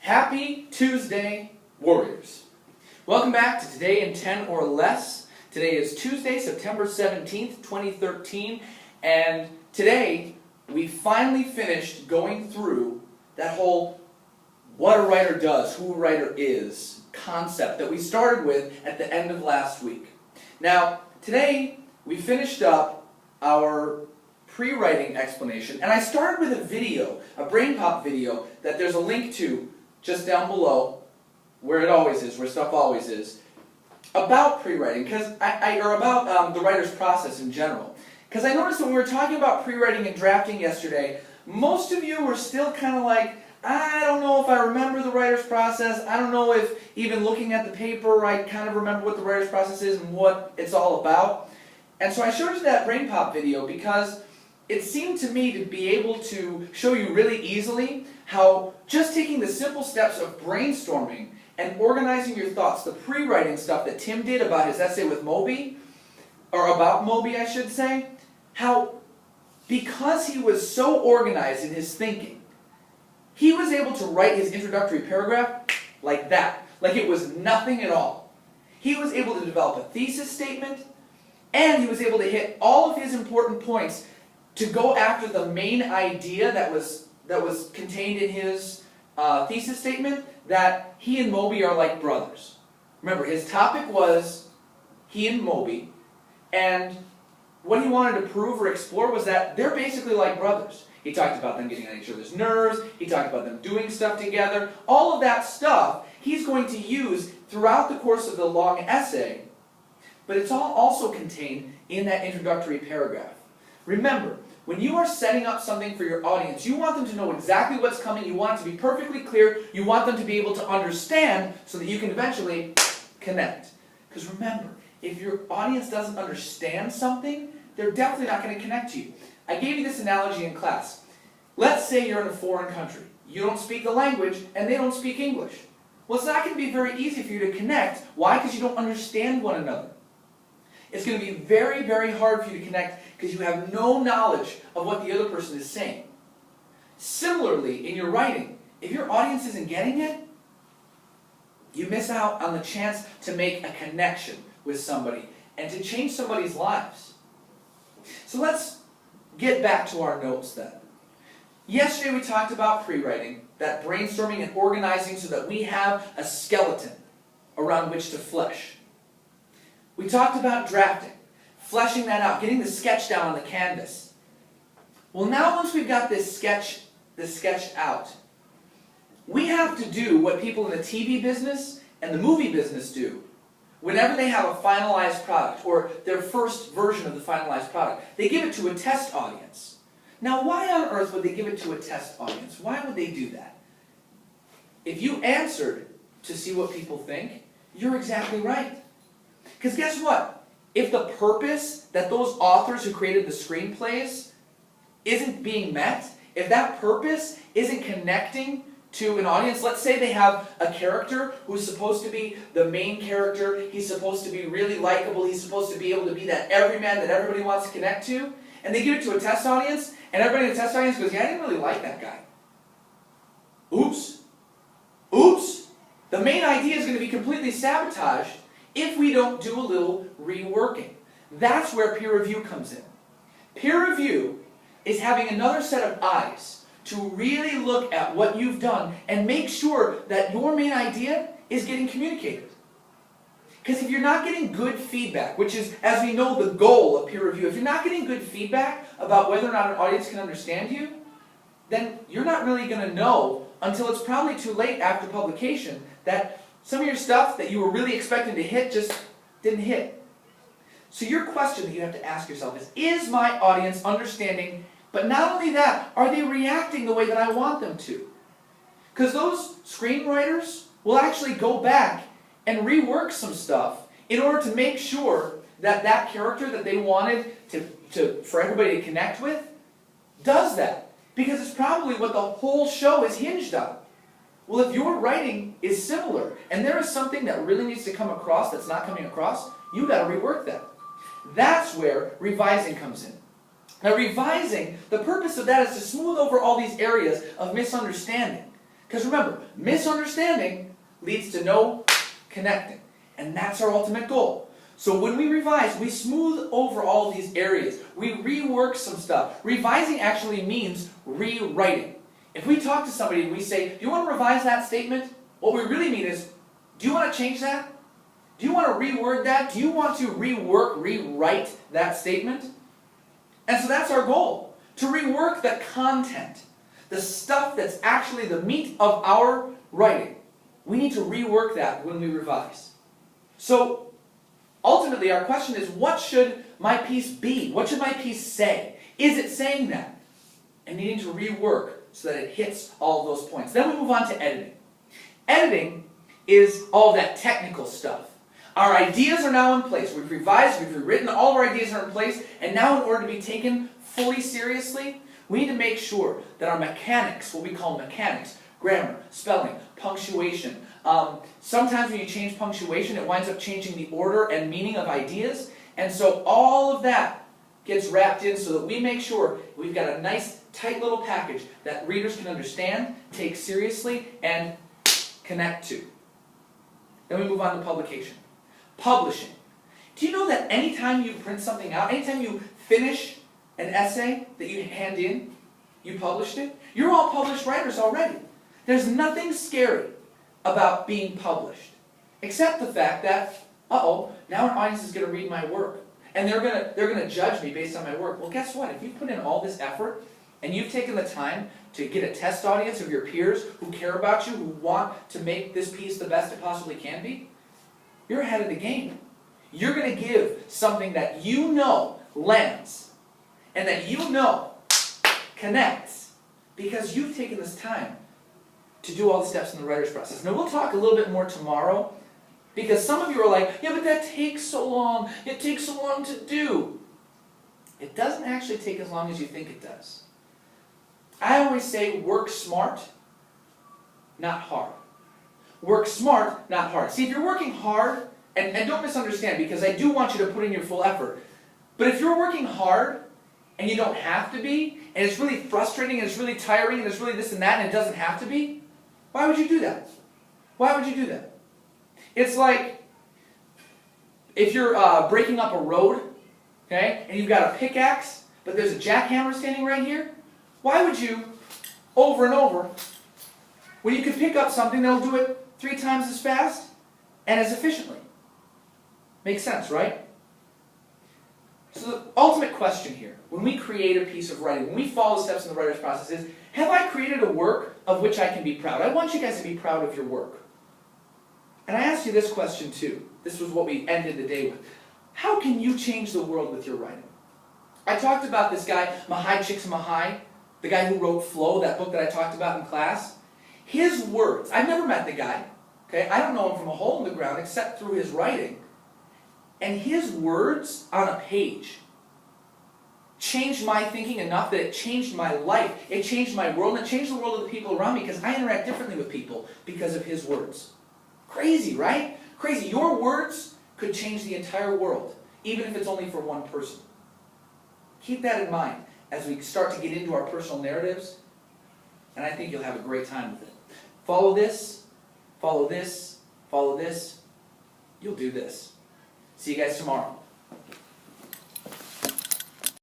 Happy Tuesday, Warriors. Welcome back to Today in 10 or Less. Today is Tuesday, September 17th, 2013, and today we finally finished going through that whole what a writer does, who a writer is concept that we started with at the end of last week. Now, today we finished up our pre-writing explanation, and I started with a video, a BrainPop video, that there's a link to just down below, where it always is, where stuff always is, about pre-writing, or about the writer's process in general. Because I noticed when we were talking about pre-writing and drafting yesterday, most of you were still kind of like, I don't know if I remember the writer's process, I don't know if even looking at the paper I kind of remember what the writer's process is and what it's all about. And so I showed you that BrainPop video because it seemed to me to be able to show you really easily how just taking the simple steps of brainstorming and organizing your thoughts, the pre-writing stuff that Tim did about his essay with Moby, or about Moby I should say, how because he was so organized in his thinking, he was able to write his introductory paragraph like that, like it was nothing at all. He was able to develop a thesis statement, and he was able to hit all of his important points to go after the main idea that was contained in his thesis statement, that he and Moby are like brothers. Remember, his topic was he and Moby, and what he wanted to prove or explore was that they're basically like brothers. He talked about them getting on each other's nerves, he talked about them doing stuff together, all of that stuff he's going to use throughout the course of the long essay, but it's all also contained in that introductory paragraph. Remember, when you are setting up something for your audience, you want them to know exactly what's coming, you want it to be perfectly clear, you want them to be able to understand so that you can eventually connect. Because remember, if your audience doesn't understand something, they're definitely not going to connect to you. I gave you this analogy in class. Let's say you're in a foreign country. You don't speak the language, and they don't speak English. Well, it's not going to be very easy for you to connect. Why? Because you don't understand one another. It's going to be very, very hard for you to connect because you have no knowledge of what the other person is saying. Similarly, in your writing, if your audience isn't getting it, you miss out on the chance to make a connection with somebody and to change somebody's lives. So let's get back to our notes then. Yesterday we talked about pre-writing, that brainstorming and organizing so that we have a skeleton around which to flesh. We talked about drafting, fleshing that out, getting the sketch down on the canvas. Well, now once we've got this sketch out, we have to do what people in the TV business and the movie business do whenever they have a finalized product, or their first version of the finalized product. They give it to a test audience. Now, why on earth would they give it to a test audience? Why would they do that? If you answered to see what people think, you're exactly right. Because guess what? If the purpose that those authors who created the screenplays isn't being met, if that purpose isn't connecting to an audience, let's say they have a character who's supposed to be the main character, he's supposed to be really likable, he's supposed to be able to be that everyman that everybody wants to connect to, and they give it to a test audience, and everybody in the test audience goes, yeah, I didn't really like that guy. Oops. Oops. The main idea is going to be completely sabotaged if we don't do a little reworking. That's where peer review comes in. Peer review is having another set of eyes to really look at what you've done and make sure that your main idea is getting communicated. Because if you're not getting good feedback, which is, as we know, the goal of peer review, if you're not getting good feedback about whether or not an audience can understand you, then you're not really going to know until it's probably too late after publication that some of your stuff that you were really expecting to hit just didn't hit. So your question that you have to ask yourself is my audience understanding? But not only that, are they reacting the way that I want them to? Because those screenwriters will actually go back and rework some stuff in order to make sure that that character that they wanted for everybody to connect with does that. Because it's probably what the whole show is hinged on. Well, if your writing is similar, and there is something that really needs to come across that's not coming across, you've got to rework that. That's where revising comes in. Now revising, the purpose of that is to smooth over all these areas of misunderstanding. Because remember, misunderstanding leads to no connecting. And that's our ultimate goal. So when we revise, we smooth over all these areas. We rework some stuff. Revising actually means rewriting. If we talk to somebody and we say, do you want to revise that statement? What we really mean is, do you want to change that? Do you want to reword that? Do you want to rewrite that statement? And so that's our goal, to rework the content, the stuff that's actually the meat of our writing. We need to rework that when we revise. So ultimately our question is, what should my piece be? What should my piece say? Is it saying that? And needing to rework so that it hits all of those points. Then we move on to editing. Editing is all that technical stuff. Our ideas are now in place. We've revised, we've rewritten, all of our ideas are in place, and now in order to be taken fully seriously, we need to make sure that our mechanics, what we call mechanics, grammar, spelling, punctuation, sometimes when you change punctuation, it winds up changing the order and meaning of ideas, and so all of that gets wrapped in so that we make sure we've got a nice, tight little package that readers can understand, take seriously, and connect to. Then we move on to publication. Publishing. Do you know that anytime you print something out, anytime you finish an essay that you hand in, you published it? You're all published writers already. There's nothing scary about being published, except the fact that, now an audience is going to read my work, and they're going to judge me based on my work. Well, guess what? If you put in all this effort, and you've taken the time to get a test audience of your peers who care about you, who want to make this piece the best it possibly can be, you're ahead of the game. You're going to give something that you know lands, and that you know connects, because you've taken this time to do all the steps in the writer's process. Now we'll talk a little bit more tomorrow, because some of you are like, yeah, but that takes so long. It takes so long to do. It doesn't actually take as long as you think it does. I always say work smart, not hard. Work smart, not hard. See, if you're working hard, and don't misunderstand, because I do want you to put in your full effort, but if you're working hard and you don't have to be, and it's really frustrating, and it's really tiring, and it's really this and that, and it doesn't have to be, why would you do that? Why would you do that? It's like if you're breaking up a road, okay, and you've got a pickaxe, but there's a jackhammer standing right here. Why would you, over and over, when you could pick up something that'll do it 3 times as fast and as efficiently? Makes sense, right? So the ultimate question here, when we create a piece of writing, when we follow the steps in the writer's process is, have I created a work of which I can be proud? I want you guys to be proud of your work. And I asked you this question too. This was what we ended the day with. How can you change the world with your writing? I talked about this guy, Mahai Csikszentmihalyi, the guy who wrote Flow, that book that I talked about in class. His words, I've never met the guy, okay? I don't know him from a hole in the ground except through his writing. And his words on a page changed my thinking enough that it changed my life. It changed my world, and it changed the world of the people around me, because I interact differently with people because of his words. Crazy, right? Crazy. Your words could change the entire world, even if it's only for one person. Keep that in mind as we start to get into our personal narratives, and I think you'll have a great time with it. Follow this, follow this, follow this, you'll do this. See you guys tomorrow.